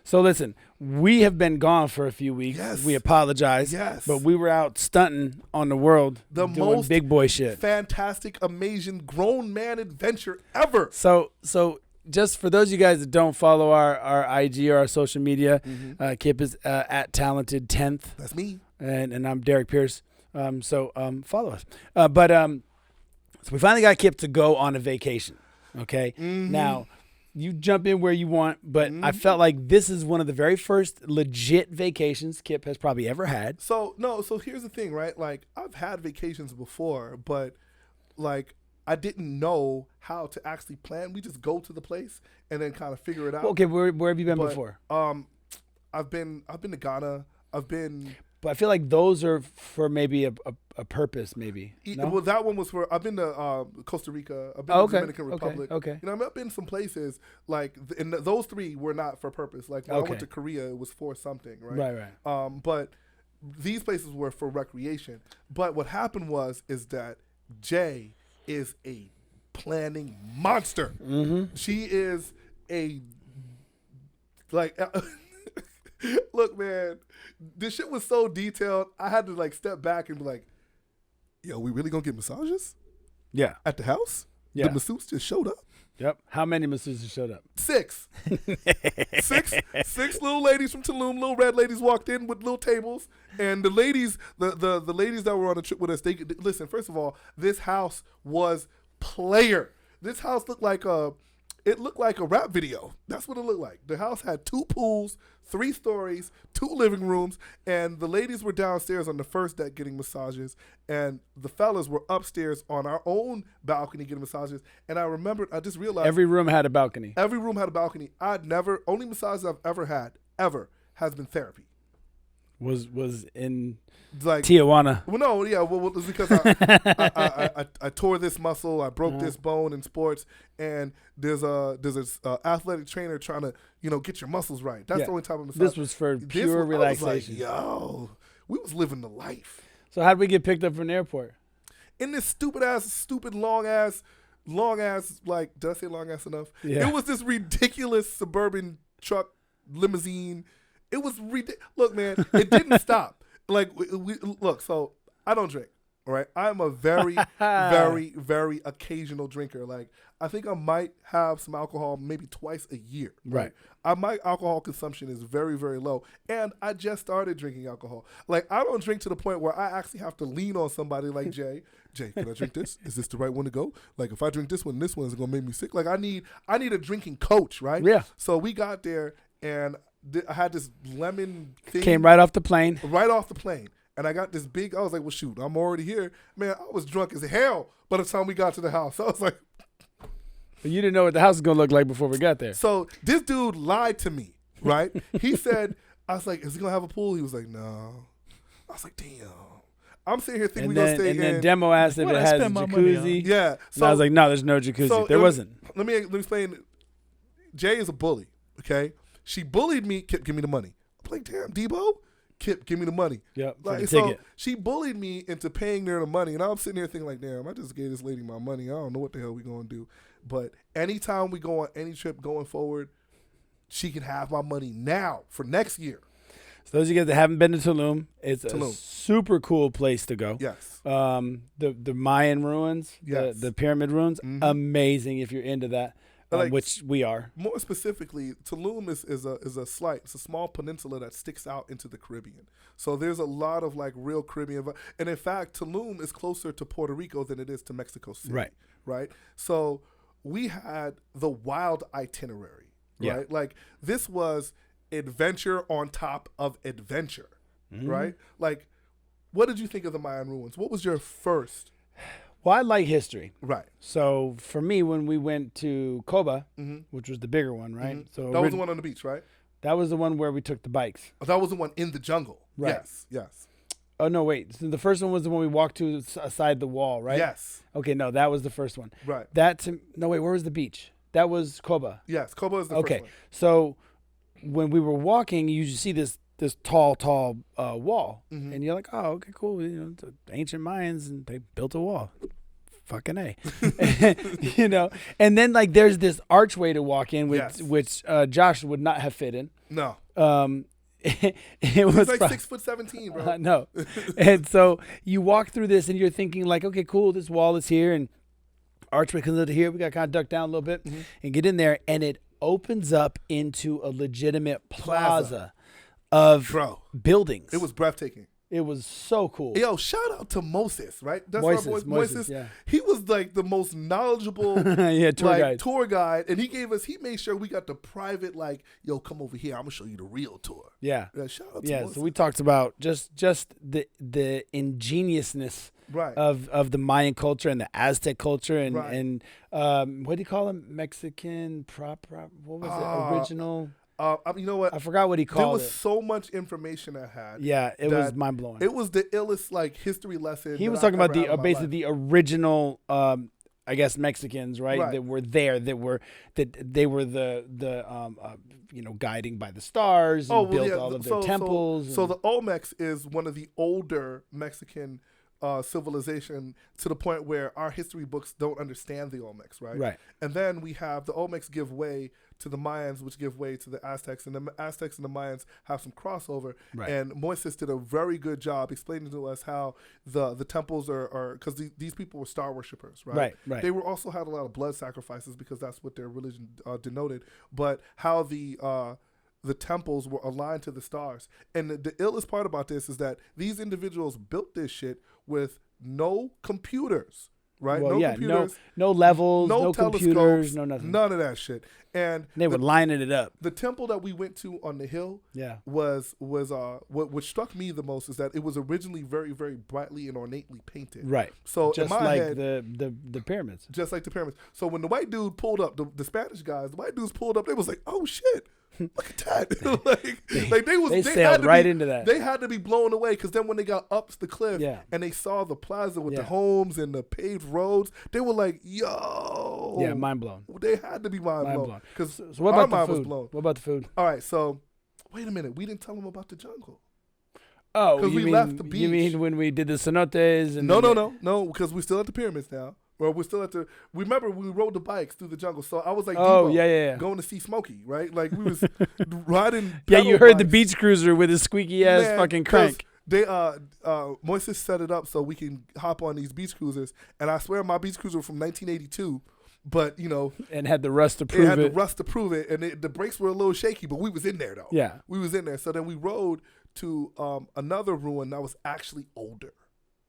So listen, we have been gone for a few weeks. Yes. We apologize. Yes. But we were out stunting on the world, doing most big boy shit. fantastic, amazing, grown man adventure ever. So just for those of you guys that don't follow our IG or our social media, Kip is at Talented 10th. That's me. And I'm Derek Pierce. So follow us. So we finally got Kip to go on a vacation. Okay. Now, you jump in where you want, but I felt like this is one of the very first legit vacations Kip has probably ever had. So here's the thing, right? Like, I've had vacations before, but like, I didn't know how to actually plan. We just go to the place and then kind of figure it out. Okay, where have you been before? I've been to Ghana. But I feel like those are for maybe a purpose, maybe. No? Well, that one was for. I've been to Costa Rica. I've been to the Dominican Republic. Okay. You know, I've been to some places like, and those three were not for purpose. Like when I went to Korea, it was for something, right? Right. But these places were for recreation. But what happened is that Jay is a planning monster. She is a look, man, this shit was so detailed. I had to like step back and be like, yo, we really gonna get massages? Yeah. At the house? Yeah. The masseuse just showed up? Yep. How many masseuses showed up? 6. Six little ladies from Tulum, little red ladies walked in with little tables. And the ladies, the ladies that were on the trip with us, they listen, first of all, this house was player. This house looked like a rap video. That's what it looked like. The house had 2 pools, 3 stories, 2 living rooms, and the ladies were downstairs on the first deck getting massages, and the fellas were upstairs on our own balcony getting massages. And I just realized every room had a balcony. Only massages I've ever had, has been therapy. Was in like Tijuana. Well, no, yeah, well, it was because I tore this muscle, I broke this bone in sports, and there's a athletic trainer trying to get your muscles right. That's the only type of massage. This was for pure relaxation. I was like, yo, we was living the life. So how did we get picked up from the airport? In this stupid long ass. Like, did I say long ass enough? Yeah. It was this ridiculous suburban truck limousine. It was ridiculous. Look, man, it didn't stop. Like, look, so I don't drink, all right? I'm a very, very, very occasional drinker. Like, I think I might have some alcohol maybe twice a year. Right. My alcohol consumption is very, very low, and I just started drinking alcohol. Like, I don't drink to the point where I actually have to lean on somebody like Jay. Jay, can I drink this? Is this the right one to go? Like, if I drink this one is going to make me sick. Like, I need a drinking coach, right? Yeah. So we got there, and I had this lemon thing. Came right off the plane. Right off the plane. And I got this big, I was like, well, shoot, I'm already here. Man, I was drunk as hell by the time we got to the house. I was like. But you didn't know what the house was going to look like before we got there. So this dude lied to me, right? He said, I was like, is he going to have a pool? He was like, no. I was like, damn. I'm sitting here thinking we're going to stay in. And then Demo asked if it has a jacuzzi. Yeah. So I was like, no, there's no jacuzzi. So there wasn't. Let me explain. Jay is a bully, okay? She bullied me. Kip, give me the money. I'm like, damn, Debo. Kip, give me the money. Yep. Like, so she bullied me into paying her the money, and I'm sitting there thinking like, damn, I just gave this lady my money. I don't know what the hell we gonna do. But anytime we go on any trip going forward, she can have my money now for next year. So those of you guys that haven't been to Tulum, it's a super cool place to go. Yes. The Mayan ruins, yes. the pyramid ruins, amazing if you're into that. Like, which we are. More specifically, Tulum is a small peninsula that sticks out into the Caribbean. So there's a lot of like real Caribbean, and in fact, Tulum is closer to Puerto Rico than it is to Mexico City. Right. Right. So we had the wild itinerary. Right. Yeah. Like this was adventure on top of adventure. Right. Like, what did you think of the Mayan ruins? What was your first? Well, I like history. Right. So for me, when we went to Coba, which was the bigger one, right? So that was the one on the beach, right? That was the one where we took the bikes. Oh, that was the one in the jungle. Right. Yes, yes. Oh, no, wait. So the first one was the one we walked to aside the wall, right? Yes. Okay, no, that was the first one. Right. No, wait, where was the beach? That was Coba. Yes, Coba is the first one. Okay, so when we were walking, you see this tall wall, and you're like, oh, okay, cool. You know, it's ancient Mayans, and they built a wall. fucking A. You know, and then like there's this archway to walk in, which Josh would not have fit in. No. It was He's like 6'17", bro. No. And so you walk through this and you're thinking like, okay, cool, this wall is here and archway comes over here. We got to kind of duck down a little bit and get in there. And it opens up into a legitimate plaza of buildings. It was breathtaking. It was so cool. Yo, shout out to Moses, right? That's Moises, our boy, Moises, Moises. yeah. He was like the most knowledgeable tour guide. And he made sure we got the private, like, yo, come over here. I'm going to show you the real tour. Yeah. Shout out to Moses. So we talked about just the ingeniousness of the Mayan culture and the Aztec culture and what do you call them? Mexican what was it? Original. You know what? I forgot what he called it. There was so much information I had. Yeah, it was mind blowing. It was the illest like history lesson. He was talking about basically the original, I guess Mexicans, right? That were there, they were the guiding by the stars and built all of their temples. So the Olmecs is one of the older Mexican civilization to the point where our history books don't understand the Olmecs, right? Right. And then we have the Olmecs give way to the Mayans, which give way to the Aztecs, and the Aztecs and the Mayans have some crossover. Right. And Moises did a very good job explaining to us how the temples are because these people were star worshippers, right? Right. They were also had a lot of blood sacrifices because that's what their religion denoted, but how the temples were aligned to the stars. And the illest part about this is that these individuals built this shit with no computers, right? Well, no computers. No levels, no computers, no nothing. None of that shit. And they were lining it up. The temple that we went to on the hill was what struck me the most is that it was originally very, very brightly and ornately painted. Right. So just in my like head, the pyramids. Just like the pyramids. So when the white dude pulled up, the Spanish guys, the white dudes pulled up, they was like, oh shit. Look at that! they sailed right into that. They had to be blown away because then when they got up the cliff and they saw the plaza with the homes and the paved roads, they were like, "Yo!" Yeah, mind blown. They had to be mind blown because so what about the food? What about the food? All right, so wait a minute. We didn't tell them about the jungle. Oh, because we left the beach. You mean when we did the cenotes? And no, because we're still at the pyramids now. Well, we're still at the. Remember, we rode the bikes through the jungle, so I was like, going to see Smokey, right? Like we was riding. Yeah, you heard the beach cruiser with his squeaky ass fucking crank. They Moises set it up so we can hop on these beach cruisers, and I swear my beach cruiser from 1982, but and had the rust to prove it. It had the rust to prove it, and the brakes were a little shaky, but we was in there though. Yeah, we was in there. So then we rode to another ruin that was actually older.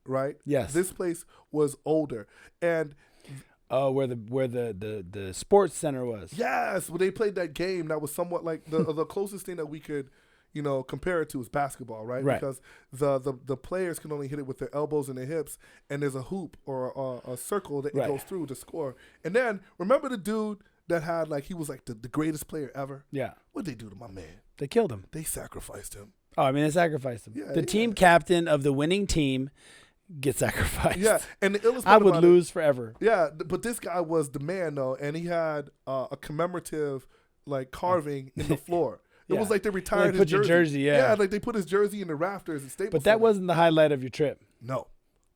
Right. Yes. This place was older, and where the sports center was. Yes, when they played that game, that was somewhat like the closest thing that we could, compare it to is basketball, right? Because the players can only hit it with their elbows and their hips, and there's a hoop or a circle that it goes through to score. And then remember the dude that had he was like the greatest player ever. Yeah. What'd they do to my man? They killed him. They sacrificed him. Oh, I mean, they sacrificed him. Yeah, the team captain of the winning team get sacrificed. Yeah, and the illest I would lose forever. Yeah, but this guy was the man though, and he had a commemorative carving in the floor. It was like they retired his jersey. Yeah, like they put his jersey in the rafters and stapled. But that wasn't the highlight of your trip. No.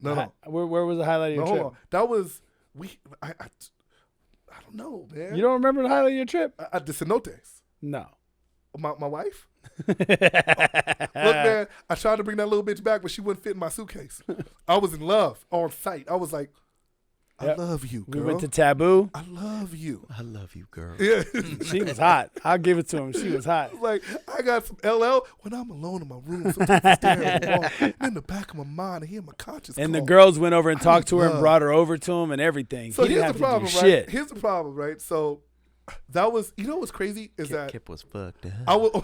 Where was the highlight of your trip? Hold on. That was I don't know, man. You don't remember the highlight of your trip? At the cenotes. No. My wife? Look, man, I tried to bring that little bitch back, but she wouldn't fit in my suitcase. I was in love on sight. I was like, I love you, girl. We went to Taboo. I love you. I love you, girl. Yeah. She was hot. I'll give it to him. She was hot. Like, I got some LL when I'm alone in my room. Sometimes I stare at the wall. In the back of my mind, I hear my conscience and call. The girls went over and talked to her and brought her over to him and everything. So he didn't have the problem, to do right? shit. Here's the problem, right? So that was, what's crazy is that Kip was fucked up.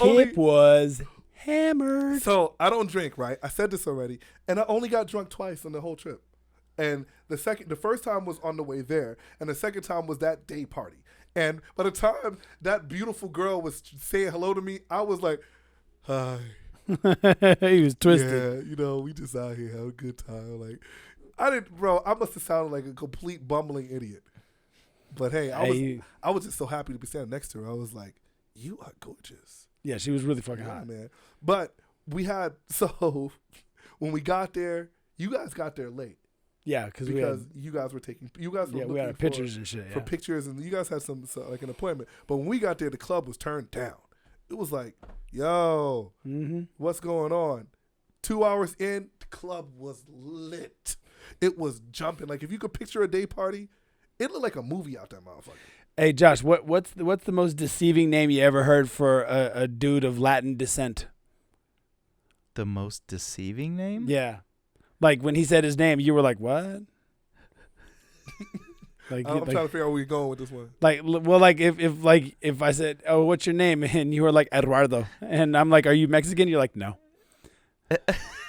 Kip was hammered. So I don't drink, right? I said this already, and I only got drunk twice on the whole trip. And the first time was on the way there, and the second time was that day party. And by the time that beautiful girl was saying hello to me, I was like, hi. He was twisted. Yeah, we just out here having a good time. Like, I must have sounded like a complete bumbling idiot. But hey, I was just so happy to be standing next to her. I was like, you are gorgeous. Yeah, she was really fucking hot, man. But when we got there, you guys got there late. Yeah, because you guys were we had our looking pictures and shit. for Yeah. pictures, and you guys had like an appointment. But when we got there, the club was turned down. It was like, yo, what's going on? 2 hours in, the club was lit. It was jumping. Like if you could picture a day party, it looked like a movie out there, motherfucker. Hey Josh, what's the most deceiving name you ever heard for a dude of Latin descent? The most deceiving name? Yeah, like when he said his name, you were like, what? Like, I'm trying to figure out where you're going with this one. Like, well, like if I said, oh, what's your name, and you were like Eduardo, and I'm like, are you Mexican? You're like, no.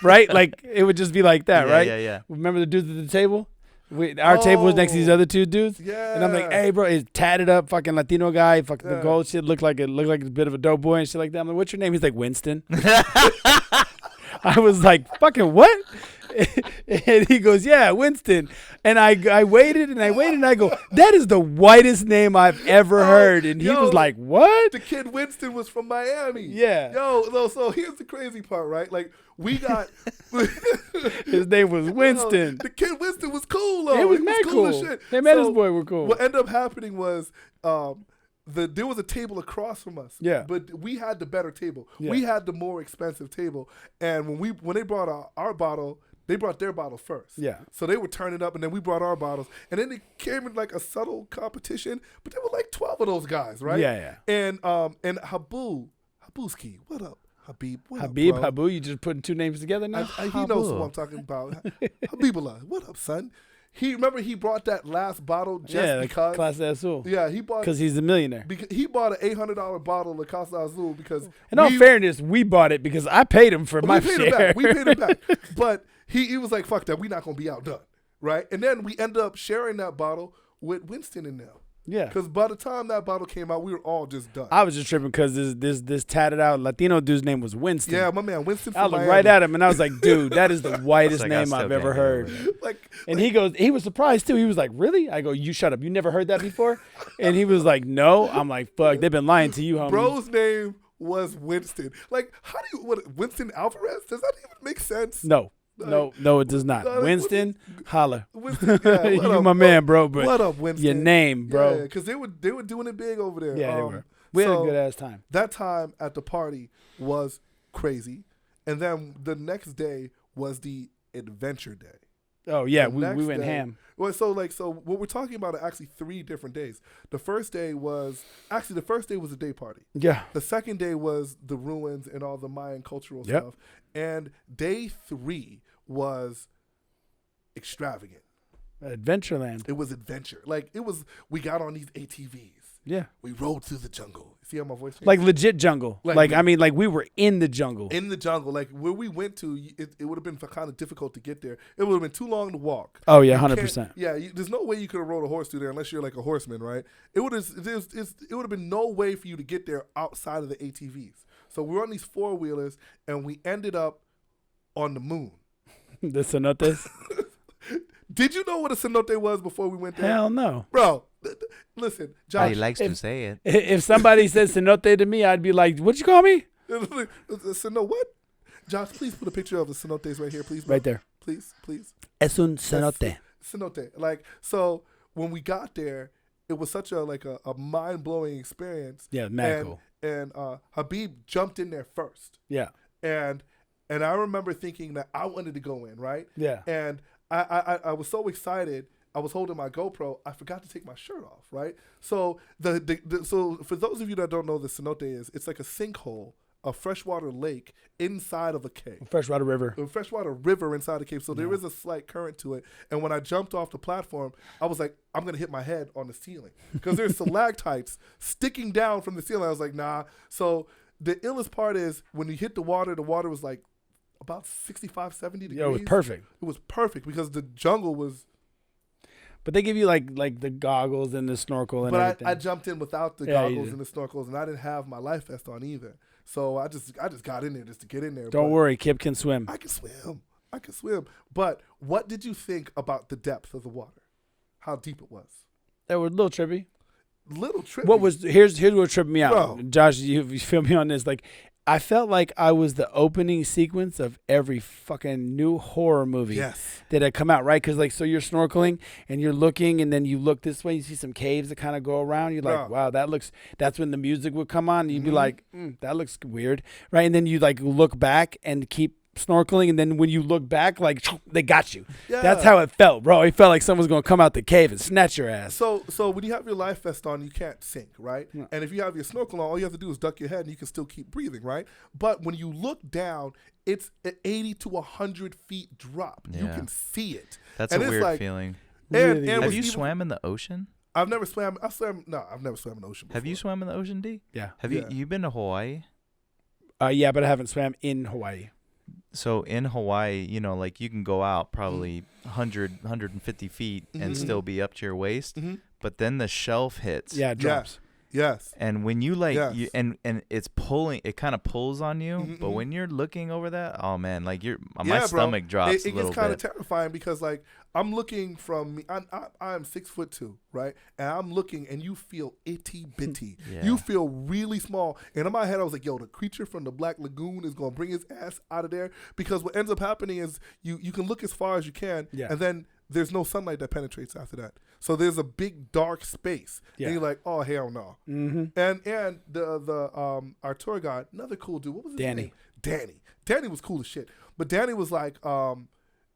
Right? Like it would just be like that, right? Yeah. Remember the dudes at the table? Our table was next to these other two dudes. Yeah. And I'm like, hey, bro, he's tatted up, fucking Latino guy, fucking the gold shit, looked like a bit of a dope boy and shit like that. I'm like, what's your name? He's like, Winston. I was like, fucking what? And he goes, yeah, Winston. And I waited and I go, that is the whitest name I've ever heard. And he was like, what? The kid Winston was from Miami. Yeah. So here's the crazy part, right? Like we got his name was Winston. The kid Winston was cool though. He was mad cool. As shit. Him and his boy were cool. What ended up happening was there was a table across from us. Yeah. But we had the better table. Yeah. We had the more expensive table. And when they brought our bottle, they brought their bottle first. Yeah. So they were turning up, and then we brought our bottles. And then it came in like a subtle competition, but there were like 12 of those guys, right? Yeah. And Habuski, what up? Habib, what Habib, up, bro? Habu, you just putting two names together now? He knows who I'm talking about. Habibullah, what up, son? He brought that last bottle just because. Casa Azul. Yeah, he bought because he's a millionaire. Because he bought an $800 bottle of Casa Azul because. In all fairness, we bought it because I paid him for my share. We paid him back. But he was like, fuck that, we're not gonna be outdone, right? And then we ended up sharing that bottle with Winston and them. Yeah. Because by the time that bottle came out, we were all just done. I was just tripping because this tatted out Latino dude's name was Winston. Yeah, my man Winston from I looked Miami. right at him and I was like, dude, that is the whitest name I've ever heard. He was surprised too. He was like, really? I go, you shut up. You never heard that before? And he was like, no. I'm like, fuck, they've been lying to you, homie. Bro's name was Winston. Like, how do you, Winston Alvarez? Does that even make sense? No, it does not. Winston, holla. Winston, yeah, you up, my man, bro. But what up, Winston? Your name, bro. Yeah, because they were doing it big over there. Yeah, they were. We had a good ass time. That time at the party was crazy, and then the next day was the adventure day. Oh yeah, we went ham. Well, so what we're talking about are actually 3 different days. The first day was a day party. Yeah. The second day was the ruins and all the Mayan cultural stuff. And day 3 was extravagant. Adventureland. It was adventure. Like we got on these ATVs. Yeah. We rode through the jungle. See how my voice changed? Like legit jungle. Like we were in the jungle. In the jungle. Like where we went to, it would have been kind of difficult to get there. It would have been too long to walk. Oh yeah, 100%. Yeah, there's no way you could have rode a horse through there unless you're like a horseman, right? It would have been no way for you to get there outside of the ATVs. So we were on these 4-wheelers and we ended up on the moon. The cenotes? Did you know what a cenote was before we went there? Hell no. Bro, listen, Josh. He likes to say it. If somebody said cenote to me, I'd be like, what'd you call me? What? Josh, please put a picture of the cenotes right here, please. Right there. Please. Es un cenote. Cenote. Like, so when we got there, it was such a mind-blowing experience. Yeah, mad cool. And Habib jumped in there first. Yeah. And I remember thinking that I wanted to go in, right? Yeah. And I was so excited. I was holding my GoPro. I forgot to take my shirt off, right? So so for those of you that don't know what the cenote it's like a sinkhole, a freshwater lake inside of a cave. Freshwater river. A freshwater river inside a cave. So there is a slight current to it. And when I jumped off the platform, I was like, I'm going to hit my head on the ceiling. Because there's stalactites sticking down from the ceiling. I was like, nah. So the illest part is when you hit the water was like about 65, 70 degrees. Yeah, it was perfect. It was perfect because the jungle was... But they give you like the goggles and the snorkel and everything. But I jumped in without the goggles and the snorkels, and I didn't have my life vest on either. So I just got in there just to get in there. Don't worry, Kip can swim. I can swim. But what did you think about the depth of the water? How deep it was? That was a little trippy. Little trippy. Here's what tripped me out. Bro. Josh, you feel me on this? Like I felt like I was the opening sequence of every fucking new horror movie Yes. that had come out, right? Because like, so you're snorkeling and you're looking, and then you look this way, you see some caves that kind of go around. You're like, wow, that's when the music would come on. And you'd be like, that looks weird, right? And then you like look back and keep snorkeling, and then when you look back, like they got you. Yeah. That's how it felt, bro. It felt like someone's gonna come out the cave and snatch your ass. So when you have your life vest on, you can't sink, right? No. And if you have your snorkel on, all you have to do is duck your head, and you can still keep breathing, right? But when you look down, it's an 80 to 100 feet drop. You Yeah. can see it. That's And a it's weird like- feeling. Really and Have was you even- swam in the ocean? I've never swam. I've never swam in the ocean before. Have you swam in the ocean, D? Yeah. Have Yeah. you been to Hawaii? Yeah, but I haven't swam in Hawaii. So in Hawaii, you know, like you can go out probably 150 feet and Mhm. still be up to your waist, Mhm. but then the shelf hits. Yeah, it drops. Yes. And when you like Yes. you and it's pulling, it kind of pulls on you. Mhm, But mhm. when you're looking over that, oh man, like my Yeah, bro. stomach drops It a little gets kind of bit. terrifying because like I'm looking from me. I'm 6'2", right? And I'm looking, and you feel itty bitty. Yeah. You feel really small. And in my head, I was like, "Yo, the creature from the Black Lagoon is gonna bring his ass out of there." Because what ends up happening is you can look as far as you can, Yeah. and then there's no sunlight that penetrates after that. So there's a big dark space. Yeah. And you're like, "Oh hell no." Mm-hmm. And the our tour guide, another cool dude. What was his Danny. name? Danny was cool as shit. But Danny was like,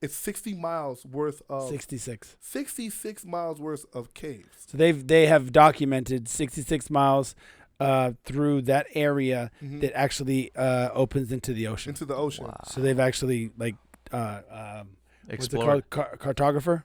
it's 60 miles worth of 66 miles worth of caves. So they have documented 66 miles through that area Mhm. that actually opens into the ocean. Into the ocean. Wow. So they've actually like what's it Explore. called? Cartographer,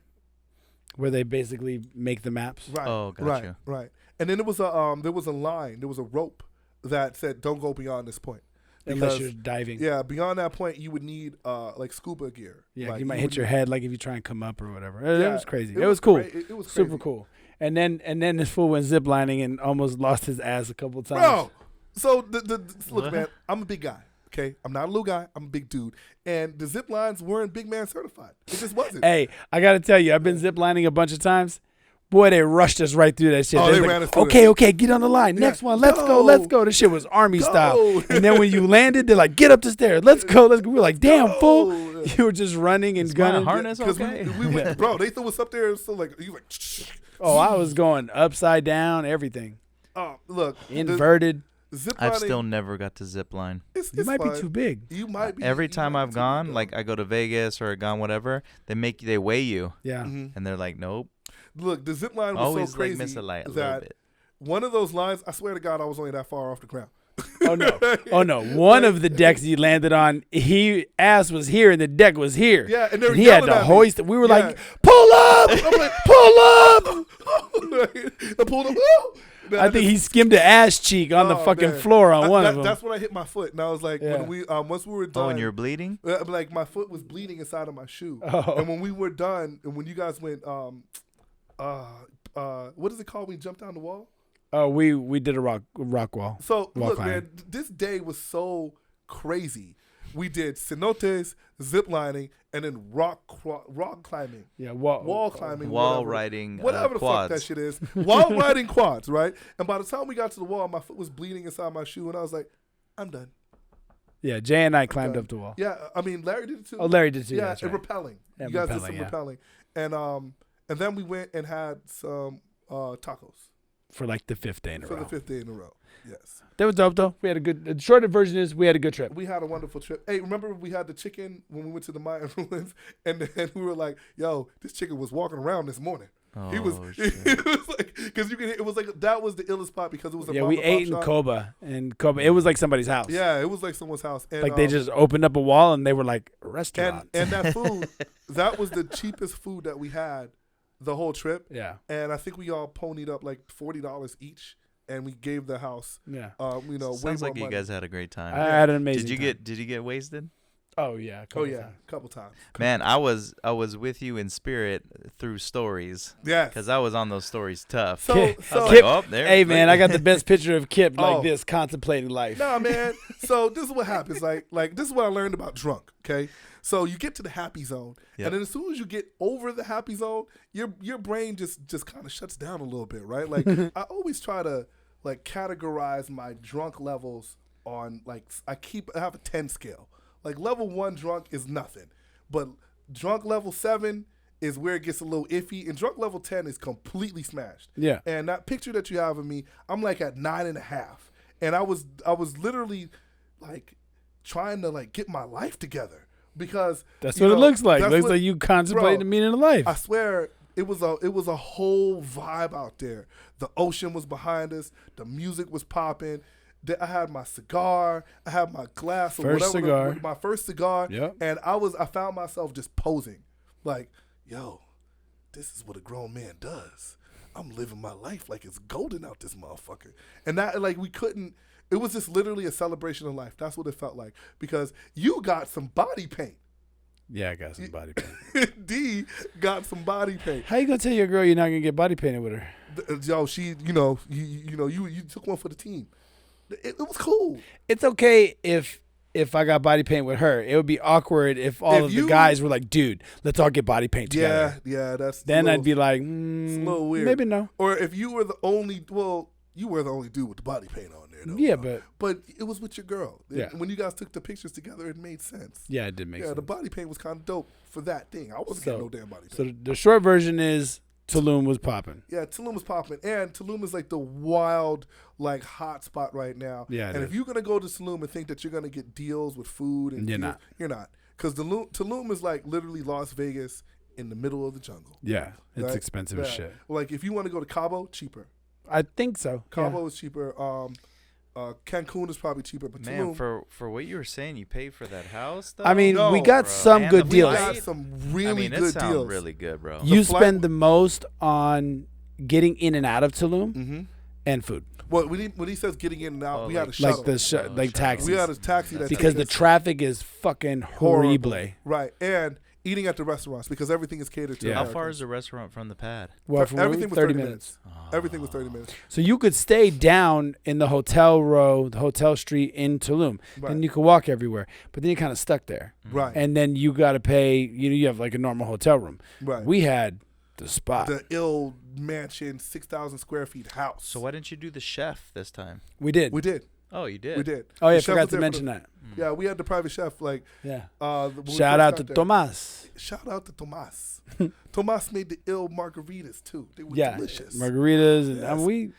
where they basically make the maps. Right. Oh, got right. you. Right. And then there was a line, there was a rope that said don't go beyond this point. Unless Because, you're diving. yeah, beyond that point you would need like scuba gear. Yeah, like, you might would hit your need- head like if you try and come up or whatever. It Yeah, was crazy. It was cool. It was Super crazy. cool. And then this fool went ziplining and almost lost his ass a couple times. Bro, so look, What? man, I'm a big guy. Okay, I'm not a little guy. I'm a big dude, and the zip lines weren't big man certified. It just wasn't. Hey, I gotta tell you, I've been ziplining a bunch of times. Boy, they rushed us right through that shit. Oh, They they was ran like, us through okay, that. okay, get on the line. Yeah. Next one, let's go. This shit was army style. And then when you landed, they're like, get up the stairs. Let's go. We were like, damn, fool. Go. You were just running and Is my gunning. harness Because okay? we went, bro. They threw us up there, so like you like. Oh, I was going upside down, everything. Oh, look, Inverted. Zip I've lining, still never got to zip line. It's You might fun. be too big. You might be. Every you time might I've be too gone, big, like though. I go to Vegas or gone whatever, they weigh you, Yeah. Mhm. and they're like, nope. Look, the zip line was Always so crazy like miss a light a little that bit. one of those lines, I swear to God, I was only that far off the ground. Oh no. Oh no. One of the decks he landed on, ass was here and the deck was here. Yeah, and they were he had yelling to at me. hoist it. We were Yeah. like, pull up! I'm like, Pull up! I pulled him. Oh! I think he skimmed the ass cheek on the Oh, fucking man. floor on one of them. That's when I hit my foot, and I was like, Yeah. when we once we were done, Oh, and you're bleeding? like my foot was bleeding inside of my shoe, Oh. and when we were done, and when you guys went, what is it called when you jump down the wall? Oh, we did a rock wall. So Wall look, climbing. man, this day was so crazy. We did cenotes, zip lining, and then rock climbing, Yeah, wall climbing, Wall whatever. riding Whatever the quads. fuck that shit is. Wall riding quads, right? And by the time we got to the wall, my foot was bleeding inside my shoe, and I was like, I'm done. Yeah, Jay and I climbed done. up the wall. Yeah, I mean, Larry did it too. Oh, Larry did too. yeah, That's and right. rappelling. Yeah, You guys did rappelling, some yeah. rappelling. And then we went and had some tacos For like the fifth day in a for row. the 5th day in a row. Yes. That was dope though. We had a good. The shorter version is we had a good trip. We had a wonderful trip. Hey, remember we had the chicken when we went to the Mayan ruins, and then we were like, "Yo, this chicken was walking around this morning." He was, shit. it was like, because you can. It was like that was the illest spot because it was a Yeah, mom we and pop ate in shop. Koba. It was like somebody's house. Yeah, it was like someone's house. And, Like they just opened up a wall and they were like restaurant. and that food, that was the cheapest food that we had the whole trip. yeah, And I think we all ponied up like $40 each, and we gave the house, yeah. way Sounds more like you money. guys had a great time. I had an amazing. Did you get wasted? Oh yeah. a Oh couple yeah, times. a couple times. Man, I was with you in spirit through stories Yes. because I was on those stories tough. So, Kip- I so was Kip- like, oh, there. Hey man, I got the best picture of Kip like Oh. this, contemplating life. nah, man. So this is what happens. Like this is what I learned about drunk. Okay, so you get to the happy zone, Yep. and then as soon as you get over the happy zone, your brain just kind of shuts down a little bit, right? Like I always try to like categorize my drunk levels on like I have a 10 scale. Like level 1 drunk is nothing, but drunk level 7 is where it gets a little iffy, and drunk level 10 is completely smashed. Yeah. And that picture that you have of me, I'm like at 9.5, and I was literally like trying to like get my life together because That's what it looks like. that's Looks what- like you contemplating the meaning of life. I swear it was a whole vibe out there. The ocean was behind us. The music was popping. I had my cigar. I had my glass or First whatever. cigar. My first cigar. Yep. And I found myself just posing, like, yo, this is what a grown man does. I'm living my life like it's golden out this motherfucker. And that like we couldn't. It was just literally a celebration of life. That's what it felt like because you got some body paint. Yeah, I got some body paint. D got some body paint. How you gonna tell your girl you're not gonna get body painted with her? Yo, she, you took one for the team. It was cool. It's okay if I got body paint with her. It would be awkward if all of the guys were like, "Dude, let's all get body paint together." Yeah, that's. Then I'd be like, it's a little weird. Maybe no. Or if you were the only, you were the only dude with the body paint on there. Though, Yeah, but it was with your girl. Yeah. When you guys took the pictures together, it made sense. Yeah, it did make Yeah, sense. the body paint was kind of dope for that thing. I wasn't getting no damn body paint. So the short version is Tulum was popping. Yeah, Tulum was popping, and Tulum is like the wild, like hot spot right now. Yeah, it and is. if you're gonna go to Tulum and think that you're gonna get deals with food, and You're deals, not. You're not, because Tulum is like literally Las Vegas in the middle of the jungle. Yeah, it's Right? expensive as Yeah. shit. Like if you want to go to Cabo, cheaper. I think so. Cabo is cheaper. Cancun is probably cheaper, but Man, Tulum. for what you were saying, you paid for that house, though? I mean, No, we got bro. some And good the deals. We flight? got some I really mean, it good sounds deals. really good, bro. You flight- spend the most on getting in and out of Tulum Mm-hmm. and food, Well, when he says getting in and out, Oh, we had a like shuttle. like the like shuttle. taxis, we had a taxi that because took the us traffic is fucking horrible. right, and eating at the restaurants because everything is catered to. Yeah. How Americans. far is the restaurant from the pad? Well, from Everything was 30 minutes. Everything was 30 minutes. So you could stay down in the hotel row, the hotel street in Tulum, Right. and you could walk everywhere. But then you're kind of stuck there, Right. and then you got to pay. You have like a normal hotel room. Right. We had the spot. The ill mansion, 6,000 square feet house. So why didn't you do the chef this time? we did. We did. Oh, you did? We did. Oh yeah, The I chef forgot was to there for mention the- that. Yeah, we had the private chef. Like, Yeah. when we Shout first out got to there. Tomas. Shout out to Tomas. Tomas made the ill margaritas too. They were Yeah, delicious. margaritas, and Yes. we,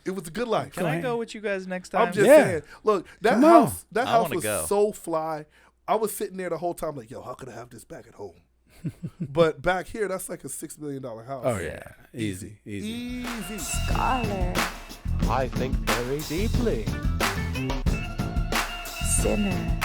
It was a good life. Can I go with you guys next time? I'm just Yeah. saying. Look, that Come on. house. That I house wanna was go. so fly. I was sitting there the whole time, like, yo, how could I have this back at home? But back here, that's like a $6 million house. Oh yeah, easy. Easy. Scholar, I think very deeply. sinner,